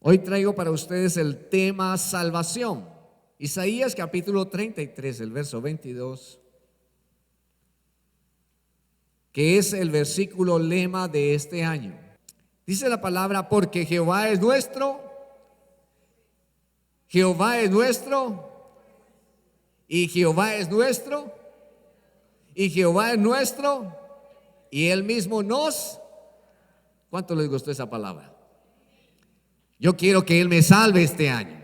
Hoy traigo para ustedes el tema salvación. Isaías capítulo 33, el verso 22, que es el versículo lema de este año. Dice la palabra: porque Jehová es nuestro, Jehová es nuestro, y Jehová es nuestro, y Jehová es nuestro, y Él mismo nos. ¿Cuánto les gustó esa palabra? Yo quiero que Él me salve este año.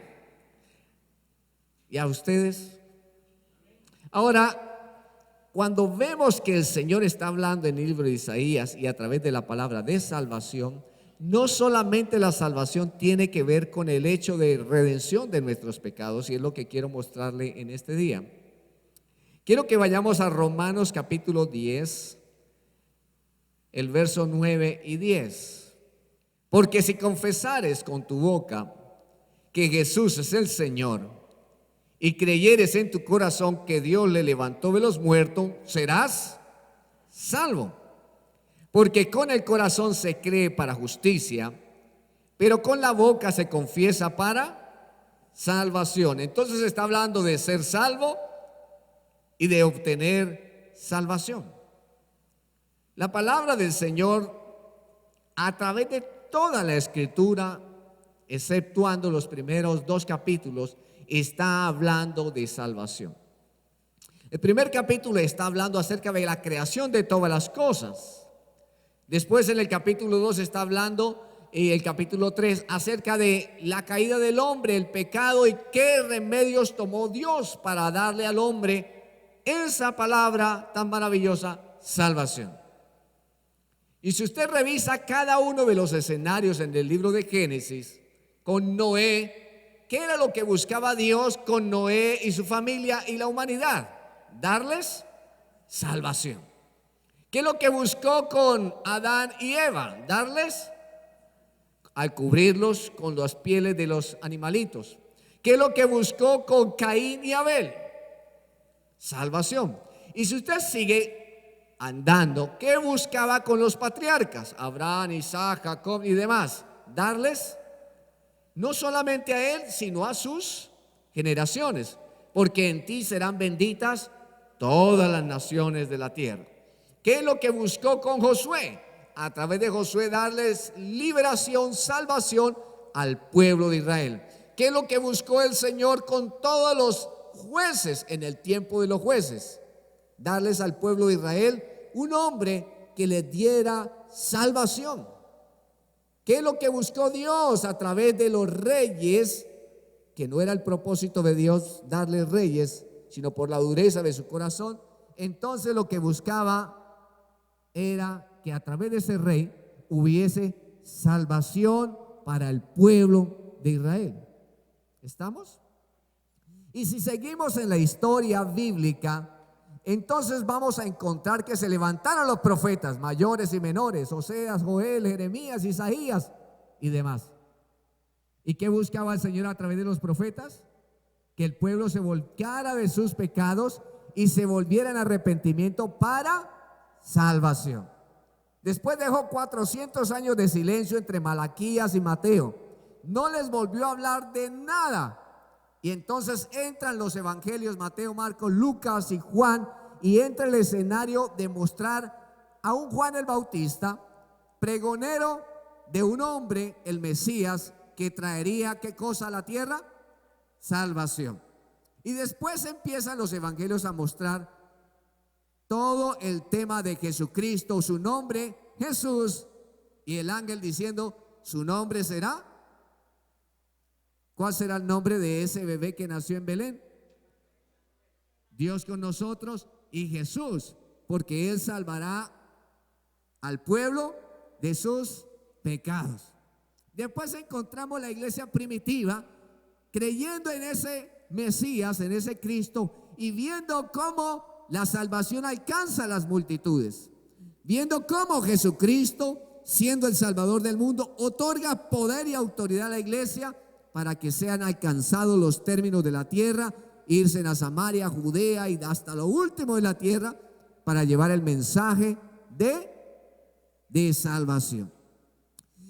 ¿Y a ustedes? Ahora, cuando vemos que el Señor está hablando en el libro de Isaías y a través de la palabra de salvación, no solamente la salvación tiene que ver con el hecho de redención de nuestros pecados, y es lo que quiero mostrarle en este día. Quiero que vayamos a Romanos capítulo 10, el verso 9 y 10. Porque si confesares con tu boca que Jesús es el Señor y creyeres en tu corazón que Dios le levantó de los muertos, serás salvo. Porque con el corazón se cree para justicia, pero con la boca se confiesa para salvación. Entonces está hablando de ser salvo y de obtener salvación. La palabra del Señor, a través de toda la Escritura, exceptuando los primeros 2 capítulos, está hablando de salvación. El primer capítulo está hablando acerca de la creación de todas las cosas. Después, en el capítulo 2 está hablando, y el capítulo 3, acerca de la caída del hombre, el pecado, y qué remedios tomó Dios para darle al hombre esa palabra tan maravillosa: salvación. Y si usted revisa cada uno de los escenarios en el libro de Génesis, con Noé, ¿qué era lo que buscaba Dios con Noé y su familia y la humanidad? Darles salvación. ¿Qué es lo que buscó con Adán y Eva? Darles, al cubrirlos con las pieles de los animalitos. ¿Qué es lo que buscó con Caín y Abel? Salvación. Y si usted sigue andando, ¿qué buscaba con los patriarcas? Abraham, Isaac, Jacob y demás. Darles no solamente a él, sino a sus generaciones, porque en ti serán benditas todas las naciones de la tierra. ¿Qué es lo que buscó con Josué? A través de Josué darles liberación, salvación al pueblo de Israel. ¿Qué es lo que buscó el Señor con todos los jueces en el tiempo de los jueces? Darles al pueblo de Israel un hombre que les diera salvación. ¿Qué es lo que buscó Dios a través de los reyes? Que no era el propósito de Dios darles reyes, sino por la dureza de su corazón. Entonces lo que buscaba era que a través de ese rey hubiese salvación para el pueblo de Israel. ¿Estamos? Y si seguimos en la historia bíblica, entonces vamos a encontrar que se levantaron los profetas mayores y menores: Oseas, Joel, Jeremías, Isaías y demás. ¿Y qué buscaba el Señor a través de los profetas? Que el pueblo se volcara de sus pecados y se volviera en arrepentimiento para salvación. Después dejó 400 años de silencio entre Malaquías y Mateo. No les volvió a hablar de nada. Y entonces entran los evangelios: Mateo, Marcos, Lucas y Juan, y entra el escenario de mostrar a un Juan el Bautista, pregonero de un hombre, el Mesías, que traería ¿qué cosa a la tierra? Salvación. Y después empiezan los evangelios a mostrar todo el tema de Jesucristo, su nombre, Jesús, y el ángel diciendo: su nombre será. ¿Cuál será el nombre de ese bebé que nació en Belén? Dios con nosotros, y Jesús, porque Él salvará al pueblo de sus pecados. Después encontramos la iglesia primitiva creyendo en ese Mesías, en ese Cristo, y viendo cómo la salvación alcanza a las multitudes, viendo cómo Jesucristo, siendo el Salvador del mundo, otorga poder y autoridad a la iglesia para que sean alcanzados los términos de la tierra, irse a Samaria, Judea y hasta lo último de la tierra, para llevar el mensaje de salvación.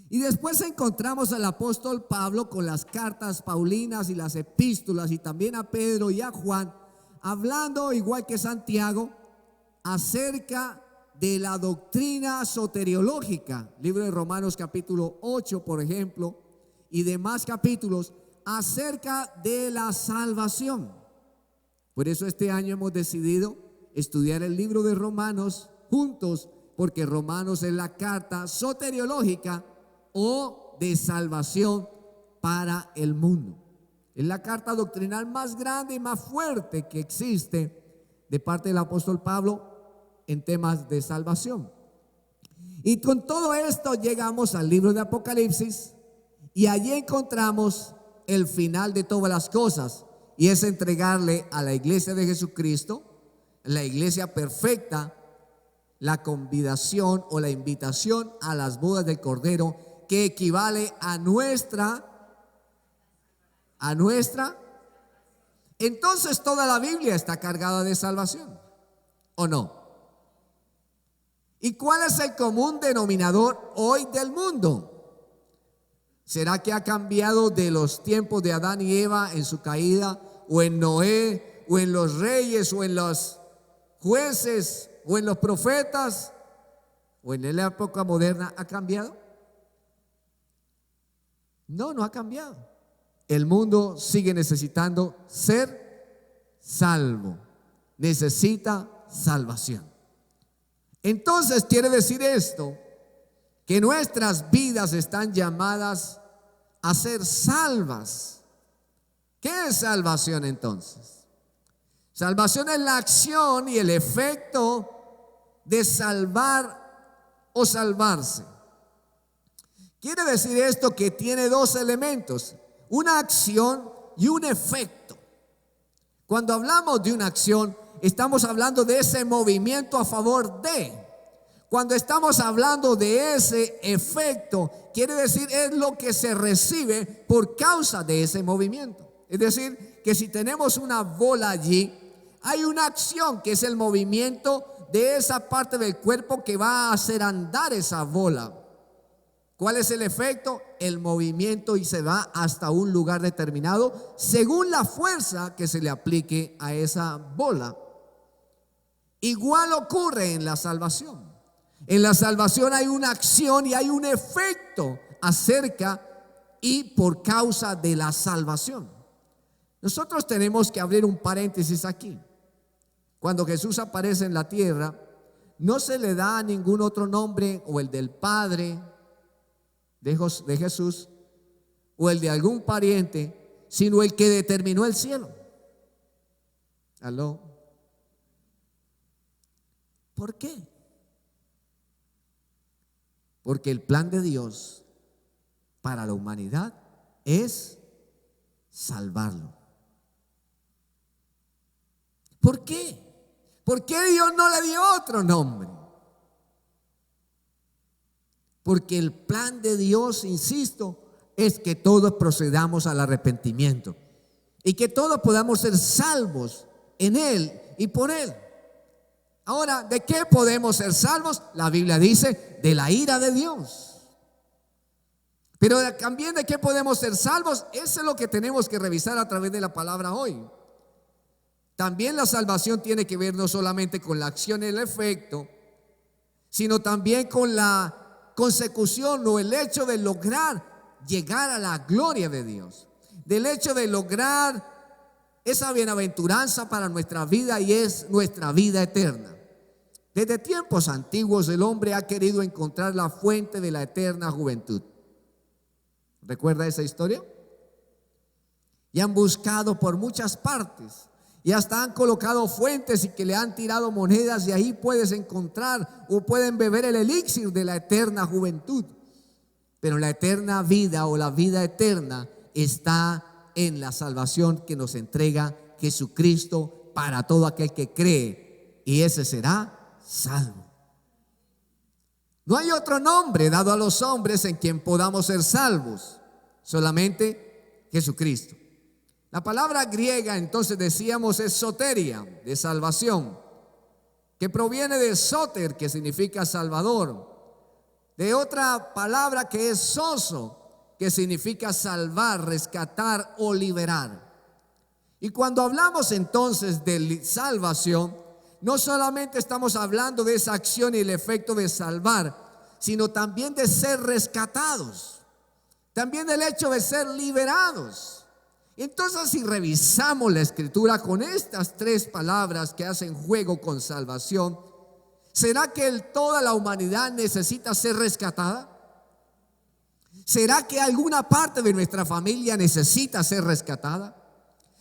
Y Y después encontramos al apóstol Pablo con las cartas paulinas y las epístolas, y también a Pedro y a Juan, hablando igual que Santiago acerca de la doctrina soteriológica. Libro de Romanos capítulo 8, por ejemplo, y demás capítulos acerca de la salvación. Por eso este año hemos decidido estudiar el libro de Romanos juntos, porque Romanos es la carta soteriológica o de salvación para el mundo. Es la carta doctrinal más grande y más fuerte que existe de parte del apóstol Pablo en temas de salvación. Y con todo esto llegamos al libro de Apocalipsis, y allí encontramos el final de todas las cosas, y es entregarle a la iglesia de Jesucristo, la iglesia perfecta, la convidación o la invitación a las bodas del Cordero, que equivale a nuestra. Entonces toda la Biblia está cargada de salvación, ¿o no? ¿Y cuál es el común denominador hoy del mundo? ¿Será que ha cambiado de los tiempos de Adán y Eva en su caída, o en Noé, o en los reyes, o en los jueces, o en los profetas, o en la época moderna? ¿Ha cambiado? No, no ha cambiado. El mundo sigue necesitando ser salvo. Necesita salvación. Entonces quiere decir esto, que nuestras vidas están llamadas a ser salvas. ¿Qué es salvación entonces? Salvación es la acción y el efecto de salvar o salvarse. Quiere decir esto que tiene dos elementos: una acción y un efecto. Cuando hablamos de una acción, estamos hablando de ese movimiento a favor de. Cuando estamos hablando de ese efecto, quiere decir es lo que se recibe por causa de ese movimiento. Es decir, que si tenemos una bola allí, hay una acción que es el movimiento de esa parte del cuerpo que va a hacer andar esa bola. ¿Cuál es el efecto? El movimiento, y se va hasta un lugar determinado según la fuerza que se le aplique a esa bola. Igual ocurre en la salvación. En la salvación hay una acción y hay un efecto acerca y por causa de la salvación. Nosotros tenemos que abrir un paréntesis aquí. Cuando Jesús aparece en la tierra, no se le da ningún otro nombre, o el del Padre de Jesús, o el de algún pariente, sino el que determinó el cielo. ¿Aló? ¿Por qué? Porque el plan de Dios para la humanidad es salvarlo. ¿Por qué? ¿Por qué Dios no le dio otro nombre? Porque el plan de Dios, insisto, es que todos procedamos al arrepentimiento y que todos podamos ser salvos en Él y por Él. Ahora, ¿de qué podemos ser salvos? La Biblia dice, de la ira de Dios. Pero también, ¿de qué podemos ser salvos? Eso es lo que tenemos que revisar a través de la palabra hoy. También la salvación tiene que ver no solamente con la acción y el efecto, sino también con la consecución o el hecho de lograr llegar a la gloria de Dios, del hecho de lograr esa bienaventuranza para nuestra vida, y es nuestra vida eterna. Desde tiempos antiguos el hombre ha querido encontrar la fuente de la eterna juventud. ¿Recuerda esa historia? Y han buscado por muchas partes, y hasta han colocado fuentes y que le han tirado monedas, y ahí puedes encontrar o pueden beber el elixir de la eterna juventud. Pero la eterna vida o la vida eterna está en la salvación que nos entrega Jesucristo para todo aquel que cree, y ese será salvo. No hay otro nombre dado a los hombres en quien podamos ser salvos, solamente Jesucristo. La palabra griega, entonces, decíamos, es soteria, de salvación, que proviene de soter, que significa salvador, de otra palabra que es sozo, que significa salvar, rescatar o liberar. Y cuando hablamos entonces de salvación, no solamente estamos hablando de esa acción y el efecto de salvar, sino también de ser rescatados, también del hecho de ser liberados. Entonces, si revisamos la Escritura con estas tres palabras que hacen juego con salvación, ¿será que toda la humanidad necesita ser rescatada? ¿Será que alguna parte de nuestra familia necesita ser rescatada?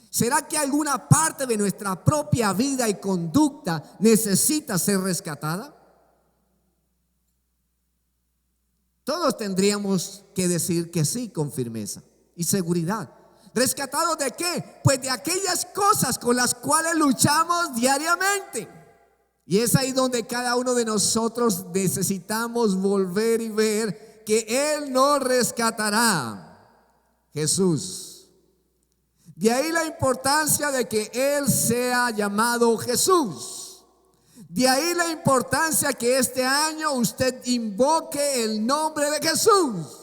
¿Será que alguna parte de nuestra propia vida y conducta necesita ser rescatada? Todos tendríamos que decir que sí con firmeza y seguridad. ¿Rescatados de qué? Pues de aquellas cosas con las cuales luchamos diariamente. Y es ahí donde cada uno de nosotros necesitamos volver y ver que Él nos rescatará. Jesús. De ahí la importancia de que Él sea llamado Jesús. De ahí la importancia que este año usted invoque el nombre de Jesús.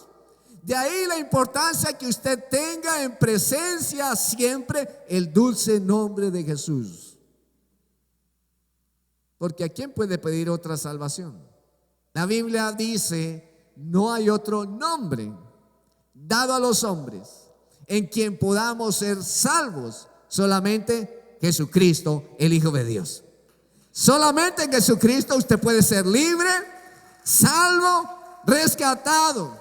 De ahí la importancia que usted tenga en presencia siempre el dulce nombre de Jesús. Porque ¿a quién puede pedir otra salvación? La Biblia dice: no hay otro nombre dado a los hombres en quien podamos ser salvos, solamente Jesucristo, el Hijo de Dios. Solamente en Jesucristo usted puede ser libre, salvo, rescatado.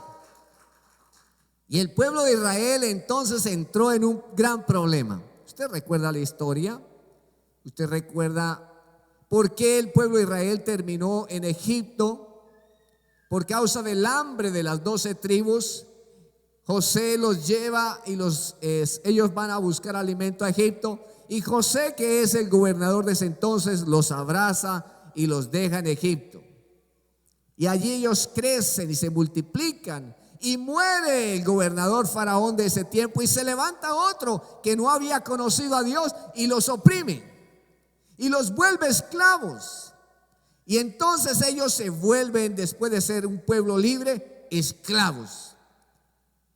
Y el pueblo de Israel entonces entró en un gran problema. ¿Usted recuerda la historia? ¿Usted recuerda por qué el pueblo de Israel terminó en Egipto? Por causa del hambre de las 12 tribus. José los lleva y ellos van a buscar alimento a Egipto. Y José, que es el gobernador de ese entonces, los abraza y los deja en Egipto. Y allí ellos crecen y se multiplican. Y muere el gobernador faraón de ese tiempo y se levanta otro que no había conocido a Dios y los oprime y los vuelve esclavos. Y entonces ellos se vuelven, después de ser un pueblo libre, esclavos.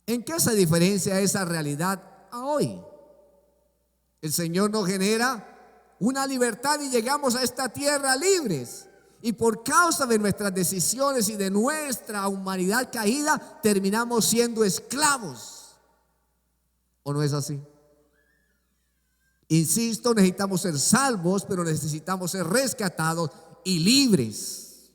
¿En qué se diferencia esa realidad a hoy? El Señor nos genera una libertad y llegamos a esta tierra libres. Y por causa de nuestras decisiones y de nuestra humanidad caída, terminamos siendo esclavos. ¿O no es así? Insisto, necesitamos ser salvos, pero necesitamos ser rescatados y libres.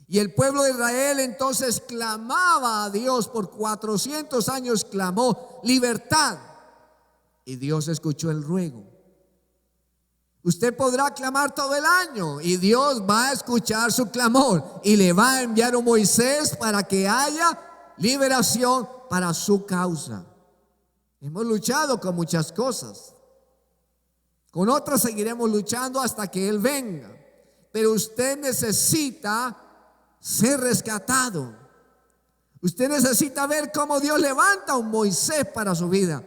Y el pueblo de Israel entonces clamaba a Dios por 400 años, clamó libertad. Y Dios escuchó el ruego. Usted podrá clamar todo el año y Dios va a escuchar su clamor y le va a enviar a Moisés para que haya liberación para su causa. Hemos luchado con muchas cosas. Con otras seguiremos luchando hasta que Él venga. Pero usted necesita ser rescatado. Usted necesita ver cómo Dios levanta a un Moisés para su vida.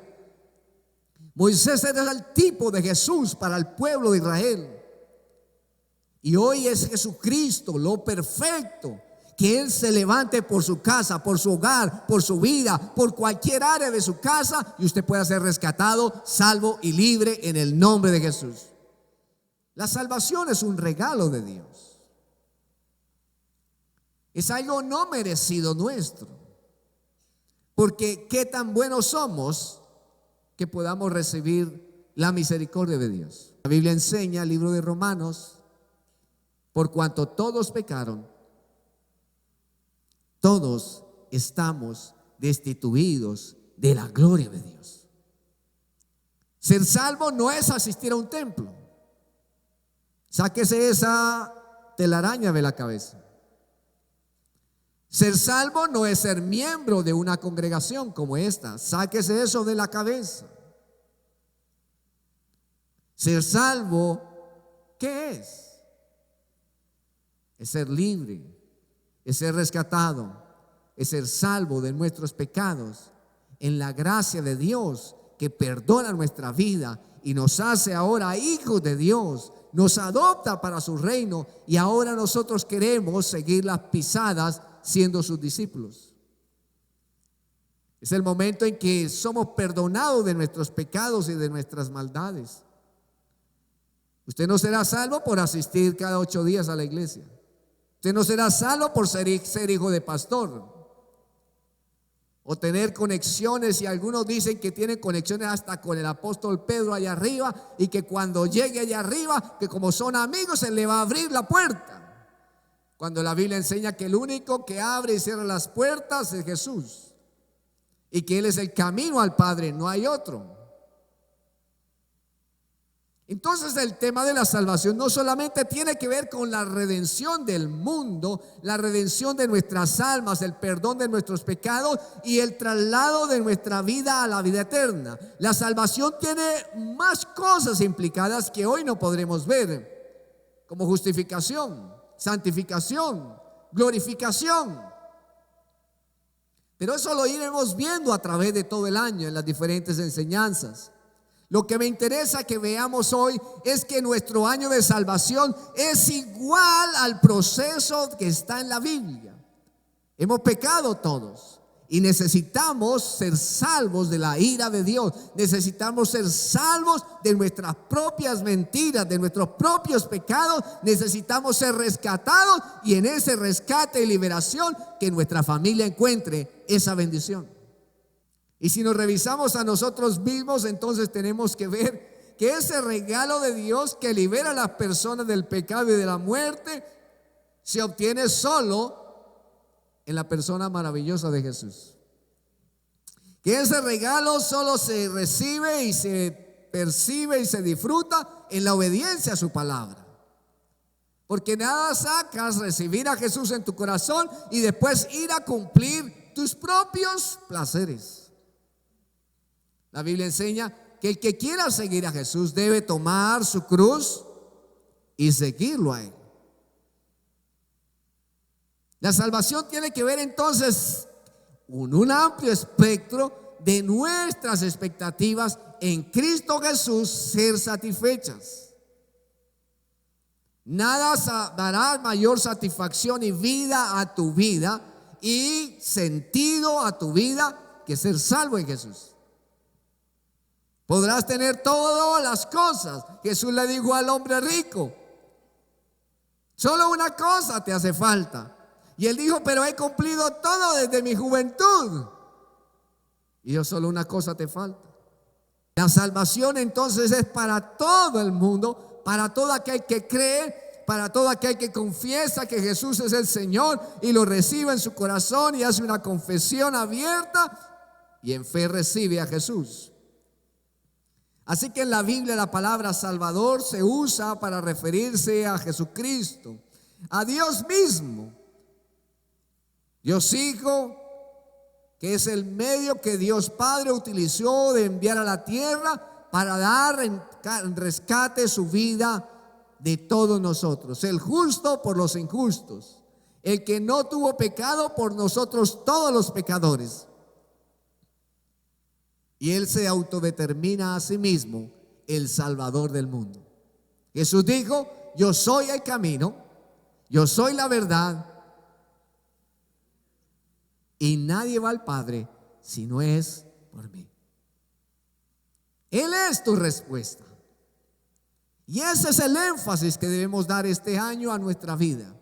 Moisés era el tipo de Jesús para el pueblo de Israel. Y hoy es Jesucristo, lo perfecto, que Él se levante por su casa, por su hogar, por su vida, por cualquier área de su casa, y usted pueda ser rescatado, salvo y libre en el nombre de Jesús. La salvación es un regalo de Dios. Es algo no merecido nuestro. Porque qué tan buenos somos que podamos recibir la misericordia de Dios. La Biblia enseña, el libro de Romanos: por cuanto todos pecaron, todos estamos destituidos de la gloria de Dios. Ser salvo no es asistir a un templo. Sáquese esa telaraña de la cabeza. Ser salvo no es ser miembro de una congregación como esta. Sáquese eso de la cabeza. Ser salvo, ¿qué es? Es ser libre, es ser rescatado, es ser salvo de nuestros pecados en la gracia de Dios, que perdona nuestra vida y nos hace ahora hijos de Dios, nos adopta para su reino, y ahora nosotros queremos seguir las pisadas siendo sus discípulos. Es el momento en que somos perdonados de nuestros pecados y de nuestras maldades. Usted no será salvo por asistir cada 8 días a la iglesia. Usted no será salvo por ser hijo de pastor o tener conexiones, y algunos dicen que tienen conexiones hasta con el apóstol Pedro allá arriba, y que cuando llegue allá arriba, que como son amigos, se le va a abrir la puerta, cuando la Biblia enseña que el único que abre y cierra las puertas es Jesús, y que Él es el camino al Padre, no hay otro. Entonces el tema de la salvación no solamente tiene que ver con la redención del mundo, la redención de nuestras almas, el perdón de nuestros pecados y el traslado de nuestra vida a la vida eterna. La salvación tiene más cosas implicadas que hoy no podremos ver, como justificación, santificación, glorificación. Pero eso lo iremos viendo a través de todo el año en las diferentes enseñanzas. Lo que me interesa que veamos hoy es que nuestro año de salvación es igual al proceso que está en la Biblia. Hemos pecado todos y necesitamos ser salvos de la ira de Dios. Necesitamos ser salvos de nuestras propias mentiras, de nuestros propios pecados. Necesitamos ser rescatados, y en ese rescate y liberación que nuestra familia encuentre esa bendición. Y si nos revisamos a nosotros mismos, entonces tenemos que ver que ese regalo de Dios que libera a las personas del pecado y de la muerte se obtiene solo en la persona maravillosa de Jesús. Que ese regalo solo se recibe y se percibe y se disfruta en la obediencia a su palabra. Porque nada sacas recibir a Jesús en tu corazón y después ir a cumplir tus propios placeres. La Biblia enseña que el que quiera seguir a Jesús debe tomar su cruz y seguirlo a Él. La salvación tiene que ver entonces con un amplio espectro de nuestras expectativas en Cristo Jesús ser satisfechas. Nada dará mayor satisfacción y vida a tu vida y sentido a tu vida que ser salvo en Jesús. Podrás tener todas las cosas. Jesús le dijo al hombre rico: solo una cosa te hace falta. Y él dijo: pero he cumplido todo desde mi juventud. Y yo: solo una cosa te falta. La salvación entonces es para todo el mundo, para todo aquel que cree, para todo aquel que confiesa que Jesús es el Señor y lo recibe en su corazón y hace una confesión abierta y en fe recibe a Jesús. Así que en la Biblia la palabra Salvador se usa para referirse a Jesucristo, a Dios mismo. Dios Hijo, que es el medio que Dios Padre utilizó de enviar a la tierra para dar en rescate su vida de todos nosotros. El justo por los injustos, el que no tuvo pecado por nosotros todos los pecadores. Y Él se autodetermina a sí mismo el Salvador del mundo. Jesús dijo: yo soy el camino, yo soy la verdad, y nadie va al Padre si no es por mí. Él es tu respuesta. Y ese es el énfasis que debemos dar este año a nuestra vida.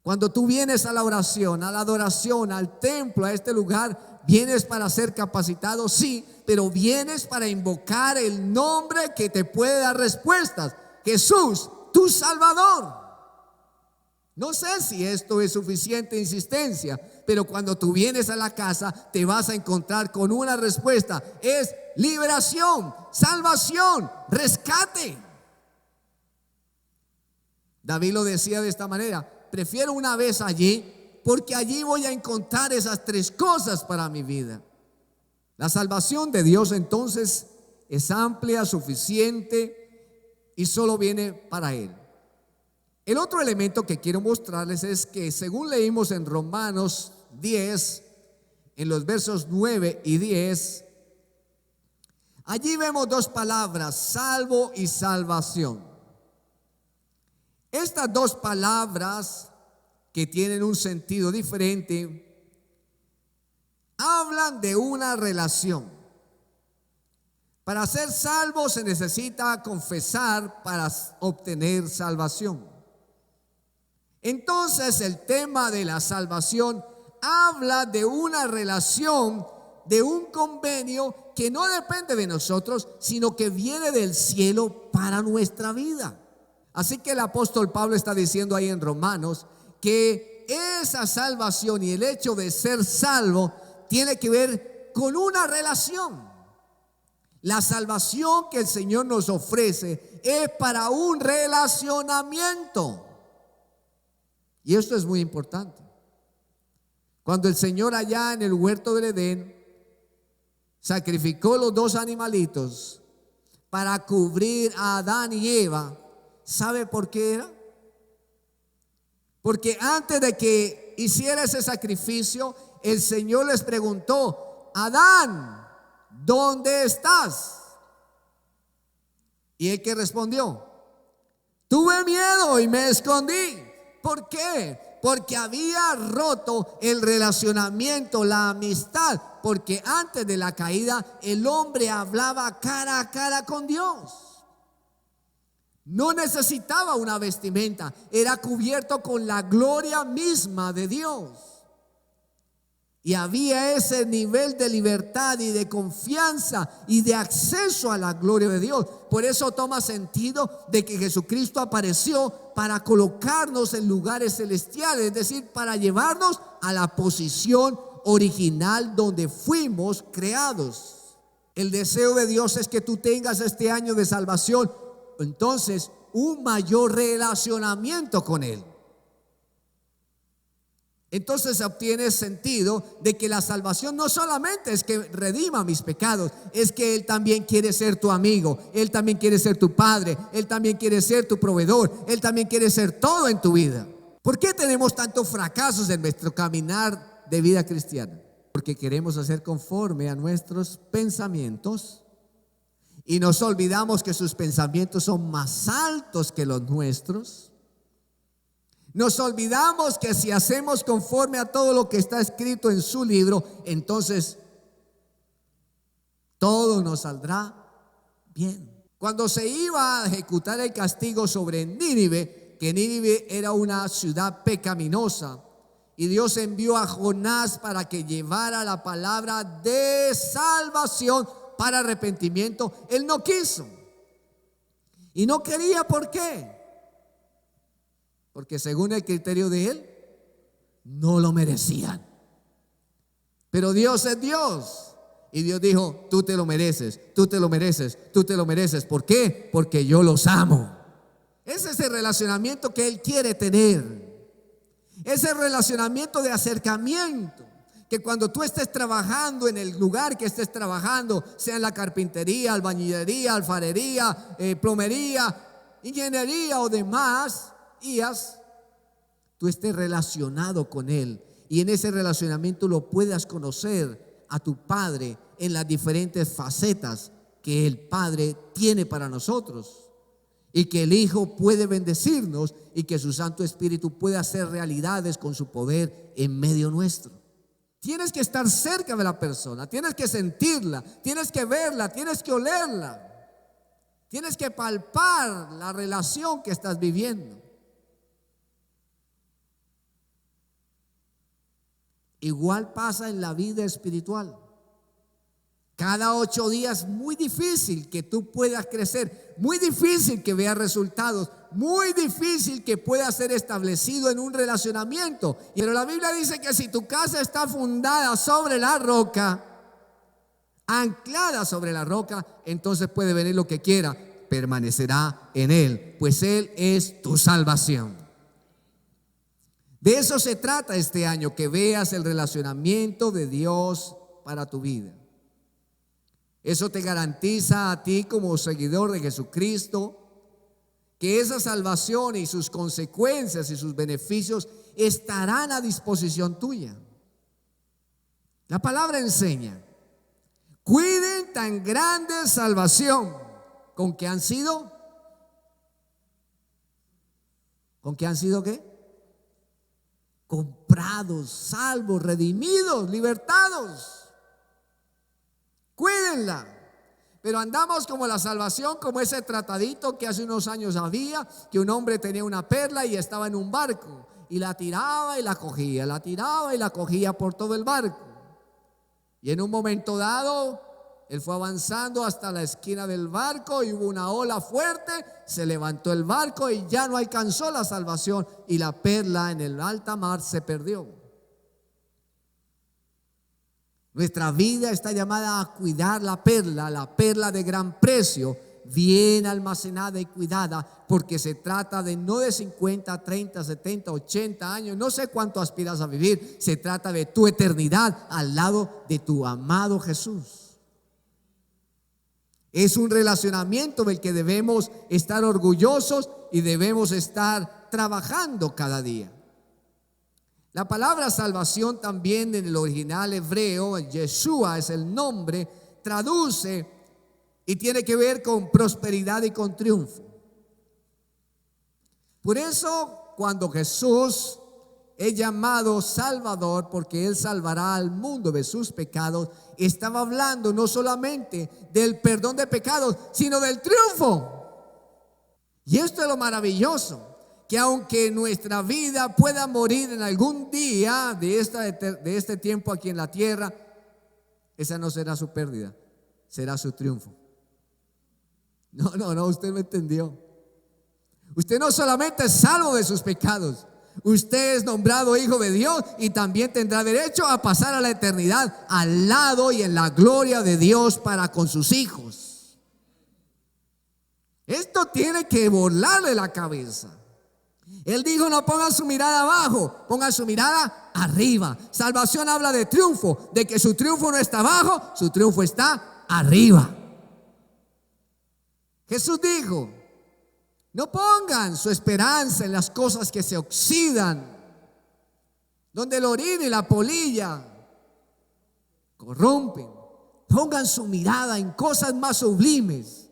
Cuando tú vienes a la oración, a la adoración, al templo, a este lugar, vienes para ser capacitado, sí, pero vienes para invocar el nombre que te puede dar respuestas: Jesús, tu Salvador. No sé si esto es suficiente insistencia, pero cuando tú vienes a la casa te vas a encontrar con una respuesta: es liberación, salvación, rescate. David lo decía de esta manera: prefiero una vez allí, porque allí voy a encontrar esas 3 cosas para mi vida. La salvación de Dios entonces es amplia, suficiente y solo viene para Él. El otro elemento que quiero mostrarles es que, según leímos en Romanos 10, en los versos 9 y 10, allí vemos 2 palabras: salvo y salvación. Estas 2 palabras que tienen un sentido diferente, hablan de una relación. Para ser salvo se necesita confesar para obtener salvación. Entonces el tema de la salvación habla de una relación, de un convenio que no depende de nosotros, sino que viene del cielo para nuestra vida. Así que el apóstol Pablo está diciendo ahí en Romanos que esa salvación y el hecho de ser salvo tiene que ver con una relación. La salvación que el Señor nos ofrece es para un relacionamiento. Y esto es muy importante. Cuando el Señor allá en el huerto del Edén sacrificó los dos animalitos para cubrir a Adán y Eva, ¿sabe por qué era? Porque antes de que hiciera ese sacrificio, el Señor les preguntó: Adán, ¿dónde estás? Y él que respondió: tuve miedo y me escondí. ¿Por qué? Porque había roto el relacionamiento, la amistad. Porque antes de la caída el hombre hablaba cara a cara con Dios. No necesitaba una vestimenta, era cubierto con la gloria misma de Dios. Y había ese nivel de libertad y de confianza y de acceso a la gloria de Dios. Por eso toma sentido de que Jesucristo apareció para colocarnos en lugares celestiales, es decir, para llevarnos a la posición original donde fuimos creados. El deseo de Dios es que tú tengas este año de salvación, entonces, un mayor relacionamiento con Él. Entonces obtiene sentido de que la salvación no solamente es que redima mis pecados, es que Él también quiere ser tu amigo, Él también quiere ser tu padre, Él también quiere ser tu proveedor, Él también quiere ser todo en tu vida. ¿Por qué tenemos tantos fracasos en nuestro caminar de vida cristiana? Porque queremos hacer conforme a nuestros pensamientos y nos olvidamos que sus pensamientos son más altos que los nuestros. Nos olvidamos que si hacemos conforme a todo lo que está escrito en su libro, entonces todo nos saldrá bien. Cuando se iba a ejecutar el castigo sobre Nínive, que Nínive era una ciudad pecaminosa, y Dios envió a Jonás para que llevara la palabra de salvación para arrepentimiento, él no quiso. Y no quería, ¿por qué? Porque según el criterio de él, no lo merecían. Pero Dios es Dios. Y Dios dijo: tú te lo mereces, tú te lo mereces, tú te lo mereces. ¿Por qué? Porque yo los amo. Ese es el relacionamiento que Él quiere tener. Ese relacionamiento de acercamiento. Que cuando tú estés trabajando en el lugar que estés trabajando, sea en la carpintería, albañilería, alfarería, plomería, ingeniería o demás, tú estés relacionado con Él y en ese relacionamiento lo puedas conocer a tu Padre en las diferentes facetas que el Padre tiene para nosotros, y que el Hijo puede bendecirnos y que su Santo Espíritu puede hacer realidades con su poder en medio nuestro. Tienes que estar cerca de la persona, tienes que sentirla, tienes que verla, tienes que olerla, tienes que palpar la relación que estás viviendo. Igual pasa en la vida espiritual. Cada 8 días muy difícil que tú puedas crecer, muy difícil que veas resultados, muy difícil que puedas ser establecido en un relacionamiento. Pero la Biblia dice que si tu casa está fundada sobre la roca, anclada sobre la roca, entonces puede venir lo que quiera, permanecerá en Él, pues Él es tu salvación. De eso se trata este año, que veas el relacionamiento de Dios para tu vida. Eso te garantiza a ti como seguidor de Jesucristo que esa salvación y sus consecuencias y sus beneficios estarán a disposición tuya. La palabra enseña: cuiden tan grande salvación con que han sido. ¿Con qué han sido qué? comprados, salvos, redimidos, libertados. Cuídenla. Pero andamos como la salvación, como ese tratadito que hace unos años había, que un hombre tenía una perla y estaba en un barco y la tiraba y la cogía, la tiraba y la cogía por todo el barco. Y en un momento dado, él fue avanzando hasta la esquina del barco y hubo una ola fuerte, se levantó el barco y ya no alcanzó la salvación y la perla en el alta mar se perdió. Nuestra vida está llamada a cuidar la perla de gran precio, bien almacenada y cuidada, porque se trata de no de 50, 30, 70, 80 años, no sé cuánto aspiras a vivir, se trata de tu eternidad al lado de tu amado Jesús. Es un relacionamiento del que debemos estar orgullosos y debemos estar trabajando cada día. La palabra salvación también en el original hebreo, Yeshua es el nombre, traduce y tiene que ver con prosperidad y con triunfo. Por eso cuando Jesús es llamado Salvador, porque Él salvará al mundo de sus pecados, estaba hablando no solamente del perdón de pecados, sino del triunfo. Y esto es lo maravilloso, que aunque nuestra vida pueda morir en algún día de este tiempo aquí en la tierra, esa no será su pérdida, será su triunfo. No, usted me entendió. Usted no solamente es salvo de sus pecados, usted es nombrado hijo de Dios y también tendrá derecho a pasar a la eternidad al lado y en la gloria de Dios para con sus hijos. Esto tiene que volarle la cabeza. Él dijo: no pongan su mirada abajo, pongan su mirada arriba. Salvación habla de triunfo, de que su triunfo no está abajo, su triunfo está arriba. Jesús dijo: no pongan su esperanza en las cosas que se oxidan, donde el orín y la polilla corrompen. Pongan su mirada en cosas más sublimes,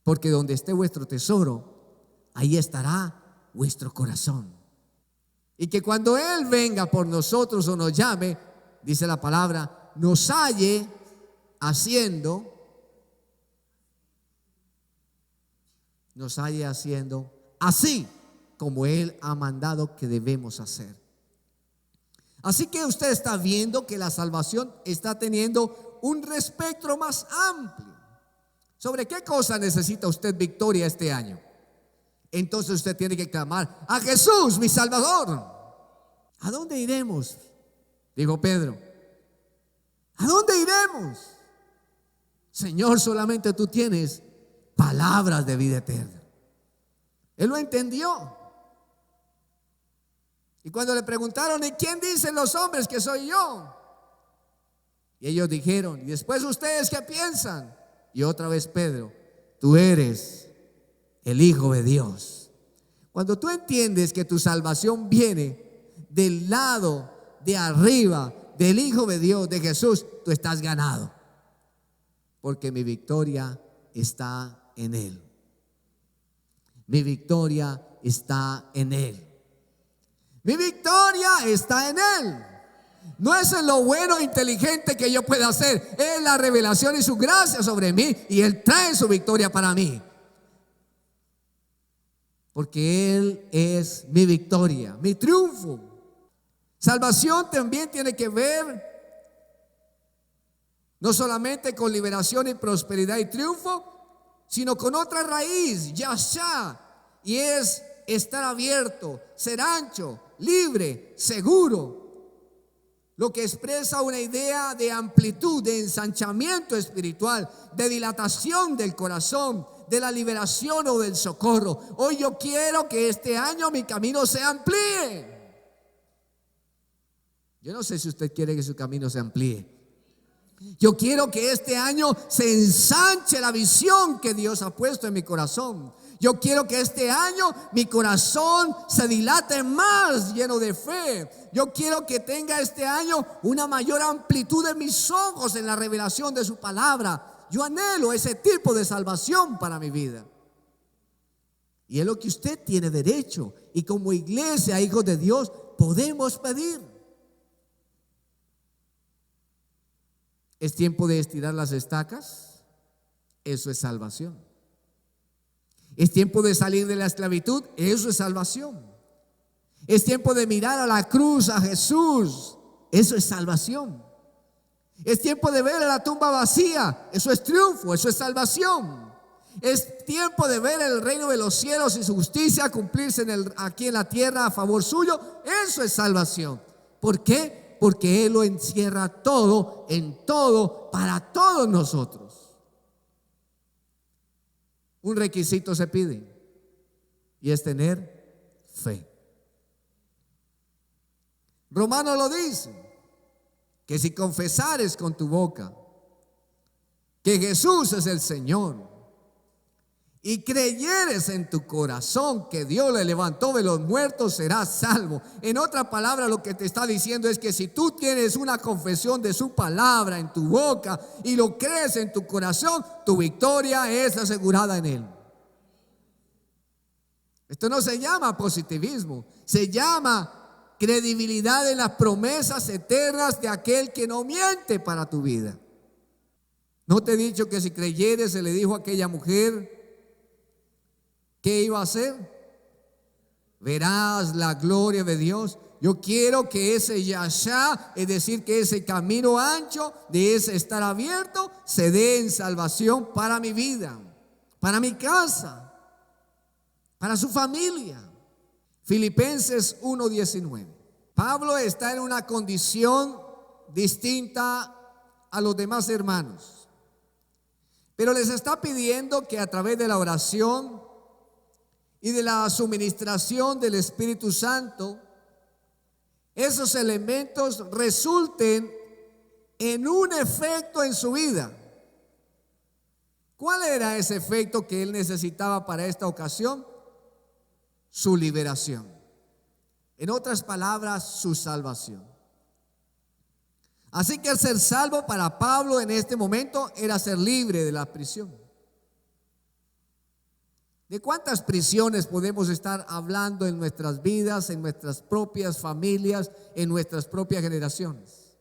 porque donde esté vuestro tesoro, ahí estará vuestro corazón. Y que cuando Él venga por nosotros o nos llame, dice la palabra, nos halle haciendo así como Él ha mandado que debemos hacer. Así que usted está viendo que la salvación está teniendo un espectro más amplio. ¿Sobre qué cosa necesita usted victoria este año? Entonces usted tiene que clamar a Jesús, mi Salvador. ¿A dónde iremos?, dijo Pedro. ¿A dónde iremos? Señor, solamente tú tienes palabras de vida eterna. Él lo entendió. Y cuando le preguntaron: ¿y quién dicen los hombres que soy yo? Y ellos dijeron: ¿y después ustedes qué piensan? Y otra vez Pedro: tú eres el Hijo de Dios. Cuando tú entiendes que tu salvación viene del lado de arriba del Hijo de Dios, de Jesús, tú estás ganado, porque mi victoria está en Él. Mi victoria está en Él. Mi victoria está en Él. No es en lo bueno e inteligente que yo pueda hacer, es la revelación y su gracia sobre mí, y Él trae su victoria para mí, porque Él es mi victoria, mi triunfo. Salvación también tiene que ver no solamente con liberación y prosperidad y triunfo, sino con otra raíz, yashá, y es estar abierto, ser ancho, libre, seguro, lo que expresa una idea de amplitud, de ensanchamiento espiritual, de dilatación del corazón, de la liberación o del socorro. Hoy yo quiero que este año mi camino se amplíe. Yo no sé si usted quiere que su camino se amplíe. Yo quiero que este año se ensanche la visión que Dios ha puesto en mi corazón. Yo quiero que este año mi corazón se dilate más, lleno de fe. Yo quiero que tenga este año una mayor amplitud de mis ojos en la revelación de su palabra. Yo anhelo ese tipo de salvación para mi vida. Y es lo que usted tiene derecho. Y como iglesia, hijos de Dios, podemos pedir. ¿Es tiempo de estirar las estacas? Eso es salvación. ¿Es tiempo de salir de la esclavitud? Eso es salvación. ¿Es tiempo de mirar a la cruz, a Jesús? Eso es salvación. ¿Es tiempo de ver a la tumba vacía? Eso es triunfo, eso es salvación. Es tiempo de ver el reino de los cielos y su justicia cumplirse aquí en la tierra a favor suyo. Eso es salvación. ¿Por qué? Porque Él lo encierra todo, en todo, para todos nosotros. Un requisito se pide y es tener fe. Romano lo dice, que si confesares con tu boca que Jesús es el Señor y creyeres en tu corazón que Dios le levantó de los muertos, serás salvo. En otra palabra, lo que te está diciendo es que si tú tienes una confesión de su palabra en tu boca y lo crees en tu corazón, tu victoria es asegurada en Él. Esto no se llama positivismo, se llama credibilidad en las promesas eternas de aquel que no miente para tu vida. ¿No te he dicho que si creyeres, se le dijo a aquella mujer, ¿qué iba a hacer? Verás la gloria de Dios. Yo quiero que ese yashá, es decir, que ese camino ancho de ese estar abierto, se dé en salvación para mi vida, para mi casa, para su familia. Filipenses 1:19. Pablo está en una condición distinta a los demás hermanos, pero les está pidiendo que a través de la oración y de la suministración del Espíritu Santo, esos elementos resulten en un efecto en su vida. ¿Cuál era ese efecto que él necesitaba para esta ocasión? Su liberación. En otras palabras, su salvación. Así que el ser salvo para Pablo en este momento era ser libre de la prisión. ¿De cuántas prisiones podemos estar hablando en nuestras vidas, en nuestras propias familias, en nuestras propias generaciones?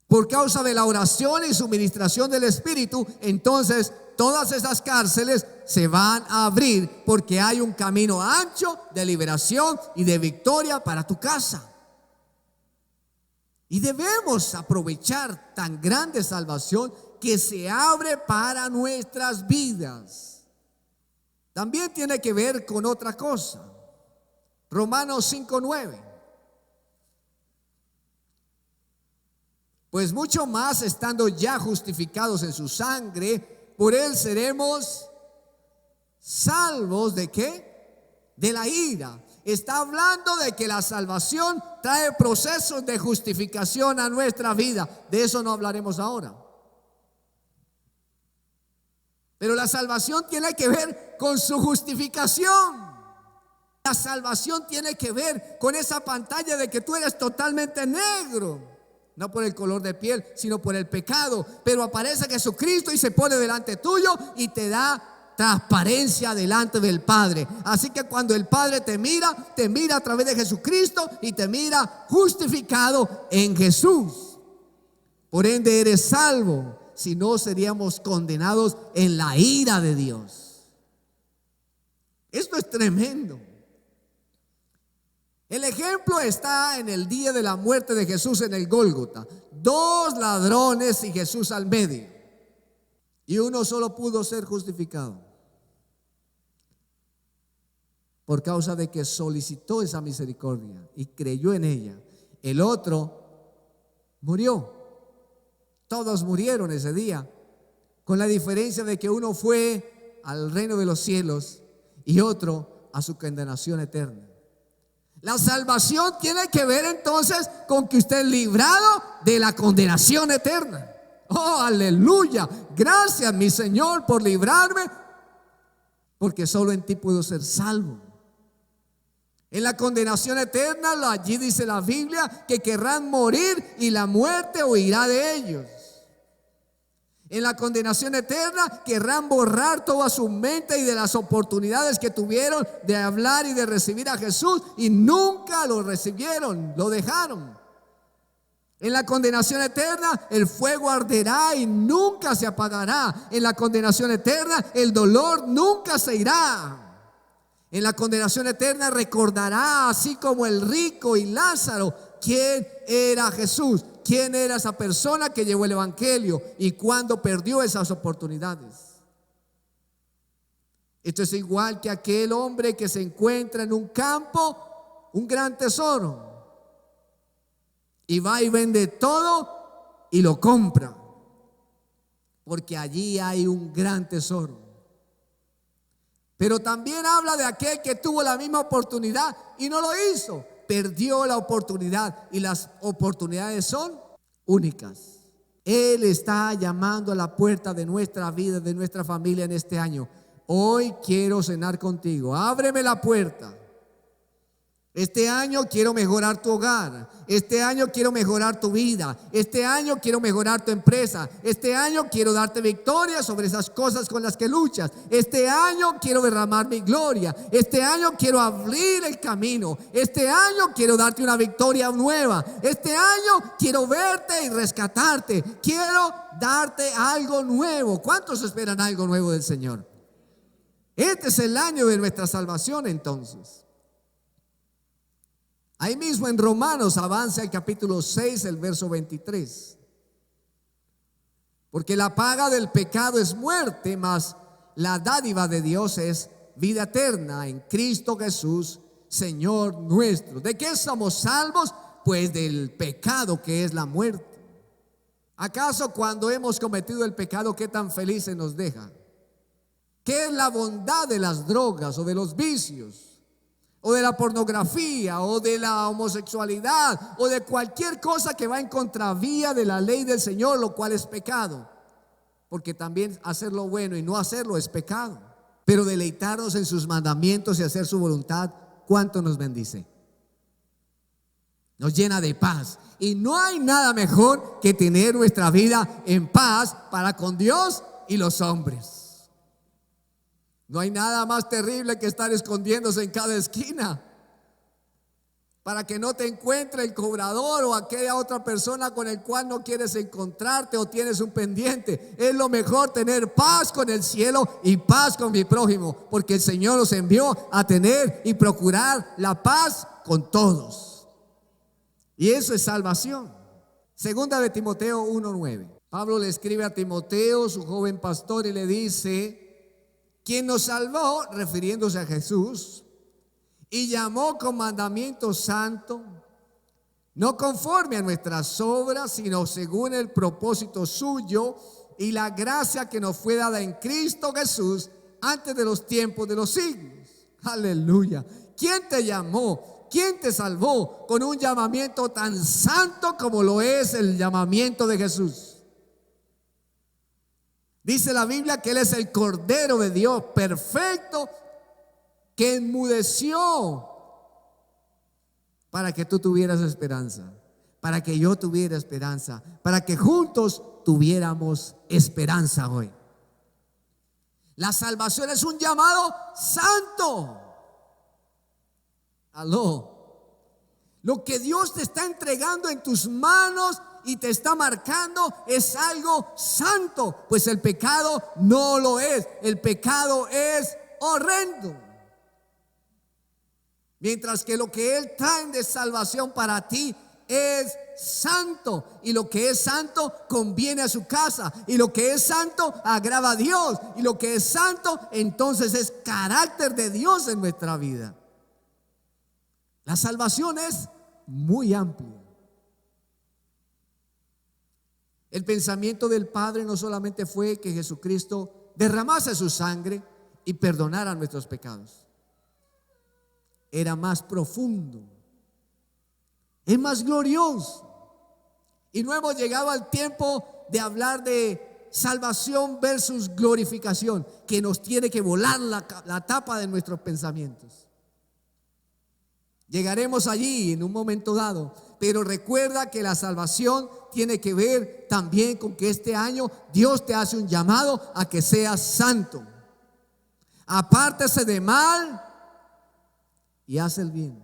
Por causa de la oración y suministración del Espíritu, entonces todas esas cárceles se van a abrir porque hay un camino ancho de liberación y de victoria para tu casa. Y debemos aprovechar tan grande salvación que se abre para nuestras vidas. También tiene que ver con otra cosa. Romanos 5:9. Pues mucho más estando ya justificados en su sangre, por él seremos salvos ¿de qué? De la ira. Está hablando de que la salvación trae procesos de justificación a nuestra vida. De eso no hablaremos ahora. Pero la salvación tiene que ver con su justificación. La salvación tiene que ver con esa pantalla de que tú eres totalmente negro. No por el color de piel, sino por el pecado. Pero aparece Jesucristo y se pone delante tuyo y te da transparencia delante del Padre. Así que cuando el Padre te mira a través de Jesucristo y te mira justificado en Jesús. Por ende eres salvo. Si no, seríamos condenados en la ira de Dios. Esto es tremendo. El ejemplo está en el día de la muerte de Jesús en el Gólgota. 2 ladrones y Jesús al medio. Y uno solo pudo ser justificado por causa de que solicitó esa misericordia y creyó en ella. El otro murió. Todos murieron ese día, con la diferencia de que uno fue al reino de los cielos y otro a su condenación eterna. La salvación tiene que ver entonces con que usted es librado de la condenación eterna. Oh, aleluya. Gracias, mi Señor, por librarme, porque solo en ti puedo ser salvo. En la condenación eterna, allí dice la Biblia que querrán morir y la muerte huirá de ellos. En la condenación eterna querrán borrar toda su mente y de las oportunidades que tuvieron de hablar y de recibir a Jesús y nunca lo recibieron, lo dejaron. En la condenación eterna el fuego arderá y nunca se apagará. En la condenación eterna el dolor nunca se irá. En la condenación eterna recordará, así como el rico y Lázaro, quién era Jesús. ¿Quién era esa persona que llevó el evangelio y cuándo perdió esas oportunidades? Esto es igual que aquel hombre que se encuentra en un campo, un gran tesoro, y va y vende todo y lo compra, porque allí hay un gran tesoro. Pero también habla de aquel que tuvo la misma oportunidad y no lo hizo. Perdió la oportunidad y las oportunidades son únicas. Él está llamando a la puerta de nuestra vida, de nuestra familia en este año. Hoy quiero cenar contigo. Ábreme la puerta. Este año quiero mejorar tu hogar. Este año quiero mejorar tu vida. Este año quiero mejorar tu empresa. Este año quiero darte victoria sobre esas cosas con las que luchas. Este año quiero derramar mi gloria. Este año quiero abrir el camino. Este año quiero darte una victoria nueva. Este año quiero verte y rescatarte. Quiero darte algo nuevo. ¿Cuántos esperan algo nuevo del Señor? Este es el año de nuestra salvación entonces. Ahí mismo en Romanos avanza el capítulo 6, el verso 23. Porque la paga del pecado es muerte, mas la dádiva de Dios es vida eterna en Cristo Jesús, Señor nuestro. ¿De qué somos salvos? Pues del pecado que es la muerte. ¿Acaso cuando hemos cometido el pecado, qué tan felices nos deja? ¿Qué es la bondad de las drogas o de los vicios? O de la pornografía, o de la homosexualidad, o de cualquier cosa que va en contravía de la ley del Señor, lo cual es pecado. Porque también hacer lo bueno y no hacerlo es pecado. Pero deleitarnos en sus mandamientos y hacer su voluntad, ¿cuánto nos bendice? Nos llena de paz. Y no hay nada mejor que tener nuestra vida en paz para con Dios y los hombres. No hay nada más terrible que estar escondiéndose en cada esquina para que no te encuentre el cobrador o aquella otra persona con el cual no quieres encontrarte o tienes un pendiente. Es lo mejor tener paz con el cielo y paz con mi prójimo, porque el Señor nos envió a tener y procurar la paz con todos. Y eso es salvación. Segunda de Timoteo 1:9. Pablo le escribe a Timoteo, su joven pastor, y le dice: quien nos salvó, refiriéndose a Jesús, y llamó con mandamiento santo, no conforme a nuestras obras, sino según el propósito suyo y la gracia que nos fue dada en Cristo Jesús antes de los tiempos de los siglos. Aleluya. ¿Quién te llamó? ¿Quién te salvó con un llamamiento tan santo como lo es el llamamiento de Jesús? Dice la Biblia que Él es el Cordero de Dios perfecto, que enmudeció para que tú tuvieras esperanza, para que yo tuviera esperanza, para que juntos tuviéramos esperanza hoy. La salvación es un llamado santo. Aló. Lo que Dios te está entregando en tus manos y te está marcando es algo santo, pues el pecado no lo es. El pecado es horrendo. Mientras que lo que Él trae de salvación para ti es santo, y lo que es santo conviene a su casa, y lo que es santo agrada a Dios, y lo que es santo entonces es carácter de Dios en nuestra vida. La salvación es muy amplia. El pensamiento del Padre no solamente fue que Jesucristo derramase su sangre y perdonara nuestros pecados. Era más profundo, es más glorioso. Y no hemos llegado al tiempo de hablar de salvación versus glorificación, que nos tiene que volar la tapa de nuestros pensamientos. Llegaremos allí en un momento dado, pero recuerda que la salvación tiene que ver también con que este año Dios te hace un llamado a que seas santo. Apártese de mal y haz el bien.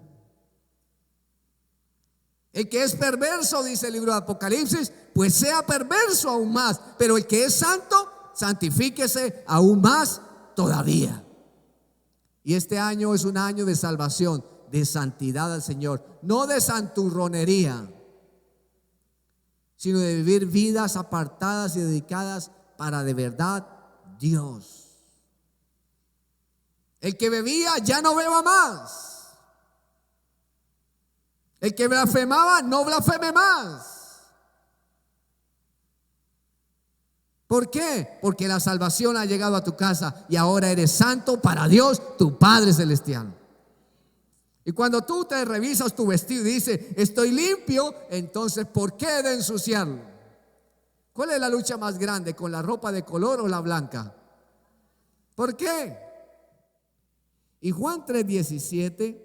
El que es perverso, dice el libro de Apocalipsis, pues sea perverso aún más, pero el que es santo, santifíquese aún más todavía. Y este año es un año de salvación, de santidad al Señor, no de santurronería, sino de vivir vidas apartadas y dedicadas para de verdad Dios. El que bebía ya no beba más. El que blasfemaba no blasfeme más. ¿Por qué? Porque la salvación ha llegado a tu casa y ahora eres santo para Dios, tu Padre Celestial. Y cuando tú te revisas tu vestido y dices, estoy limpio, entonces ¿por qué he de ensuciarlo? ¿Cuál es la lucha más grande? ¿Con la ropa de color o la blanca? ¿Por qué? Y Juan 3:17,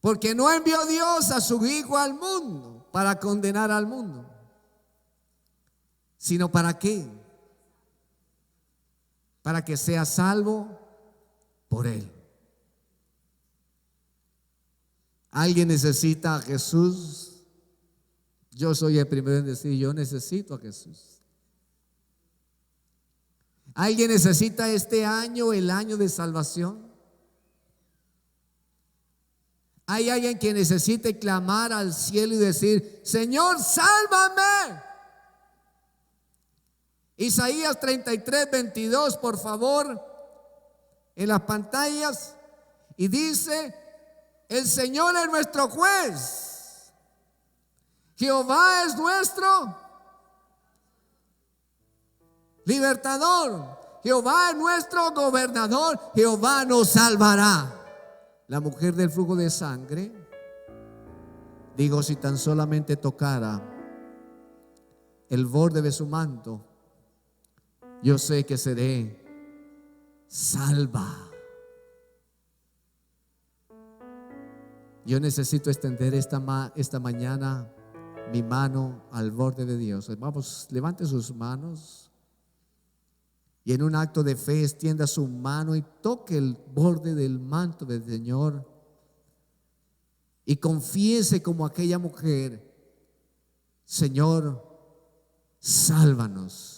porque no envió Dios a su Hijo al mundo para condenar al mundo, sino ¿para qué? Para que sea salvo por Él. ¿Alguien necesita a Jesús? Yo soy el primero en decir, yo necesito a Jesús. ¿Alguien necesita este año, el año de salvación? ¿Hay alguien que necesite clamar al cielo y decir, Señor, sálvame? Isaías 33:22, por favor, en las pantallas. Y dice, el Señor es nuestro juez, Jehová es nuestro libertador, Jehová es nuestro gobernador, Jehová nos salvará. La mujer del flujo de sangre, digo, si tan solamente tocara el borde de su manto, yo sé que seré salva. Yo necesito extender esta mañana mi mano al borde de Dios. Vamos, levante sus manos y en un acto de fe extienda su mano y toque el borde del manto del Señor y confiese como aquella mujer, Señor, sálvanos.